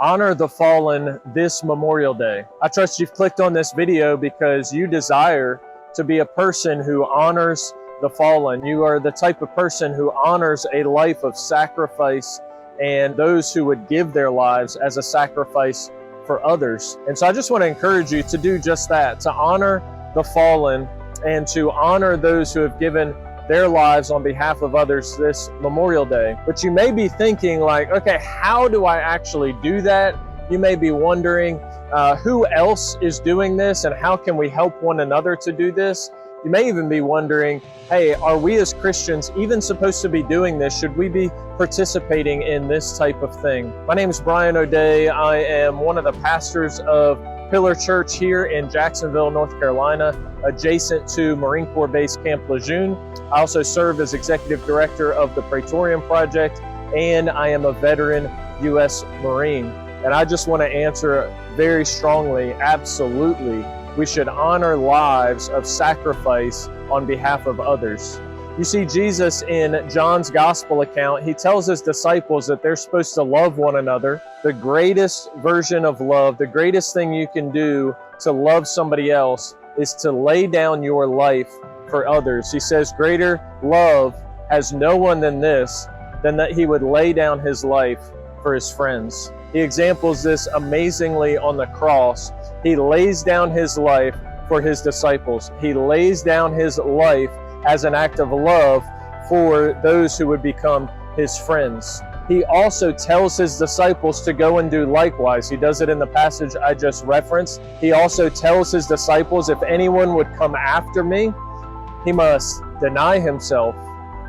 Honor the fallen this Memorial Day. I trust you've clicked on this video because you desire to be a person who honors the fallen. You are the type of person who honors a life of sacrifice and those who would give their lives as a sacrifice for others. And so I just want to encourage you to do just that, to honor the fallen and to honor those who have given their lives on behalf of others this Memorial Day. But you may be thinking like, okay, how do I actually do that? You may be wondering who else is doing this and how can we help one another to do this? You may even be wondering, hey, are we as Christians even supposed to be doing this? Should we be participating in this type of thing? My name is Brian O'Day. I am one of the pastors of Pillar Church here in Jacksonville, North Carolina, adjacent to Marine Corps Base Camp Lejeune. I also serve as executive director of the Praetorian project, and I am a veteran U.S. Marine. And I just want to answer very strongly, absolutely, we should honor lives of sacrifice on behalf of others. You see, Jesus in John's gospel account, he tells his disciples that they're supposed to love one another. The greatest version of love, the greatest thing you can do to love somebody else is to lay down your life for others. He says, greater love has no one than this, than that he would lay down his life for his friends. He examples this amazingly on the cross. He lays down his life for his disciples. He lays down his life as an act of love for those who would become his friends. He also tells his disciples to go and do likewise. He does it in the passage I just referenced. He also tells his disciples, if anyone would come after me, he must deny himself,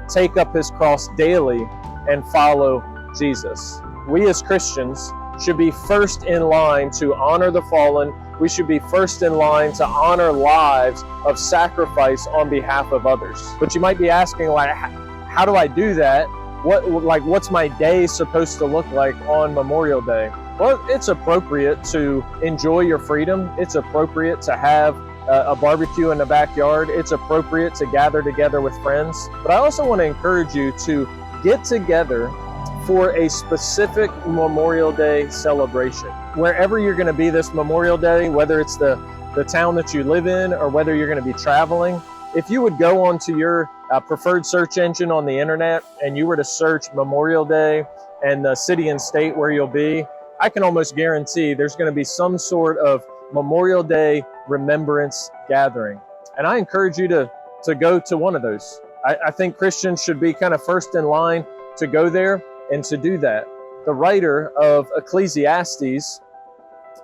take up his cross daily, and follow Jesus. We as Christians should be first in line to honor the fallen. We should be first in line to honor lives of sacrifice on behalf of others. But you might be asking, like, how do I do that? What's my day supposed to look like on Memorial Day? Well, it's appropriate to enjoy your freedom. It's appropriate to have a barbecue in the backyard. It's appropriate to gather together with friends. But I also want to encourage you to get together for a specific Memorial Day celebration. Wherever you're going to be this Memorial Day, whether it's the town that you live in or whether you're going to be traveling, if you would go onto your preferred search engine on the internet and you were to search Memorial Day and the city and state where you'll be, I can almost guarantee there's going to be some sort of Memorial Day remembrance gathering. And I encourage you to go to one of those. I think Christians should be kind of first in line to go there and to do that. The writer of Ecclesiastes,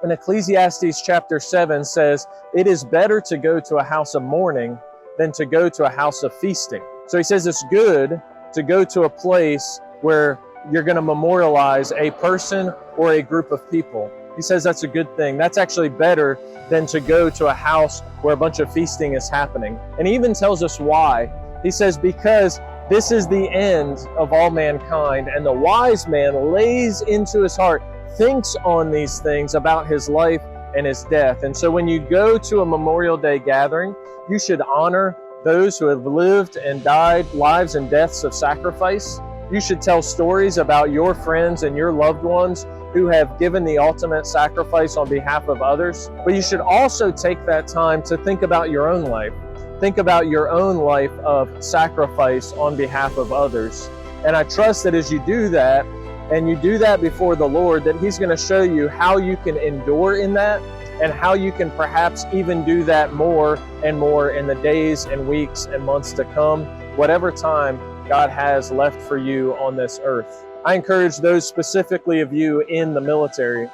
in Ecclesiastes chapter 7 says, it is better to go to a house of mourning than to go to a house of feasting. So he says it's good to go to a place where you're going to memorialize a person or a group of people. He says that's a good thing. That's actually better than to go to a house where a bunch of feasting is happening. And he even tells us why. He says, because this is the end of all mankind, and the wise man lays into his heart, thinks on these things about his life and his death. And so when you go to a Memorial Day gathering, you should honor those who have lived and died lives and deaths of sacrifice. You should tell stories about your friends and your loved ones who have given the ultimate sacrifice on behalf of others. But you should also take that time to think about your own life. Think about your own life of sacrifice on behalf of others. And I trust that as you do that, and you do that before the Lord, that He's going to show you how you can endure in that and how you can perhaps even do that more and more in the days and weeks and months to come, whatever time God has left for you on this earth. I encourage those specifically of you in the military.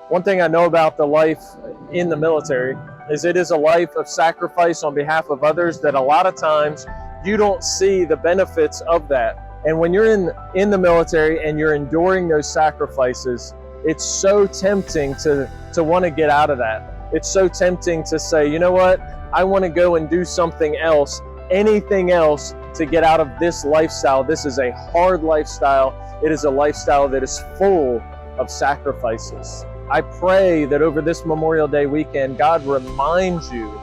One thing I know about the life in the military is it is a life of sacrifice on behalf of others that a lot of times you don't see the benefits of that. And when you're in the military and you're enduring those sacrifices, it's so tempting to want to get out of that. It's so tempting to say, you know what, I want to go and do something else, anything else to get out of this lifestyle. This is a hard lifestyle. It is a lifestyle that is full of sacrifices. I pray that over this Memorial Day weekend, God reminds you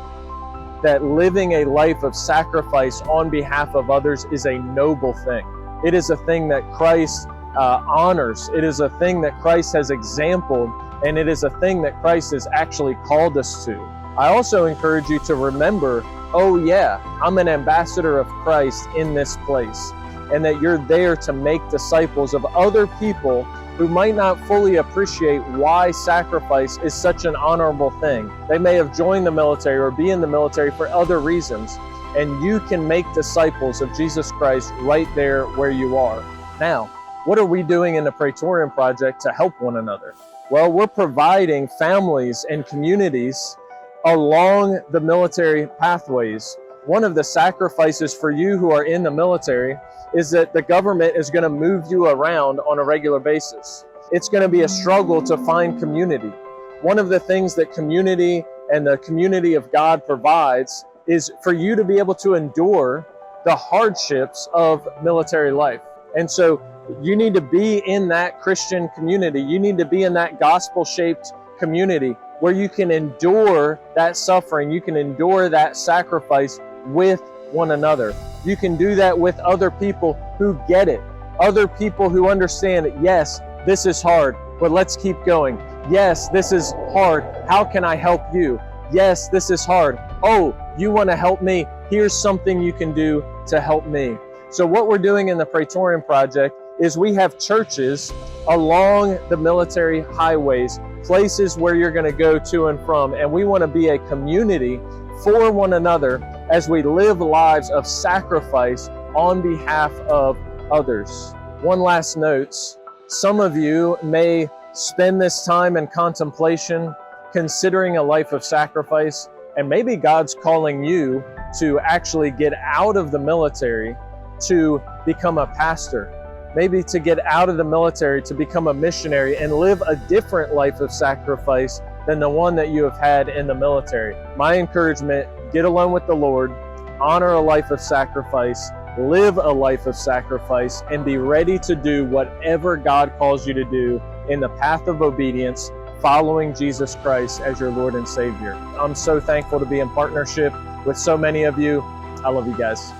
that living a life of sacrifice on behalf of others is a noble thing. It is a thing that Christ honors. It is a thing that Christ has exampled, and it is a thing that Christ has actually called us to. I also encourage you to remember, oh yeah, I'm an ambassador of Christ in this place, and that you're there to make disciples of other people who might not fully appreciate why sacrifice is such an honorable thing. They may have joined the military or be in the military for other reasons, and you can make disciples of Jesus Christ right there where you are. Now, what are we doing in the Praetorian Project to help one another? Well, we're providing families and communities along the military pathways. One of the sacrifices for you who are in the military is that the government is going to move you around on a regular basis. It's going to be a struggle to find community. One of the things that community and the community of God provides is for you to be able to endure the hardships of military life. And so you need to be in that Christian community. You need to be in that gospel-shaped community where you can endure that suffering. You can endure that sacrifice with one another. You can do that with other people who get it. Other people who understand that, yes, this is hard, but let's keep going. Yes, this is hard. How can I help you? Yes, this is hard. Oh, you want to help me? Here's something you can do to help me. So what we're doing in the Praetorian Project is we have churches along the military highways, places where you're going to go to and from, and we want to be a community for one another as we live lives of sacrifice on behalf of others. One last note, some of you may spend this time in contemplation, considering a life of sacrifice, and maybe God's calling you to actually get out of the military to become a pastor, maybe to get out of the military to become a missionary and live a different life of sacrifice than the one that you have had in the military. My encouragement, get alone with the Lord, honor a life of sacrifice, live a life of sacrifice, and be ready to do whatever God calls you to do in the path of obedience, following Jesus Christ as your Lord and Savior. I'm so thankful to be in partnership with so many of you. I love you guys.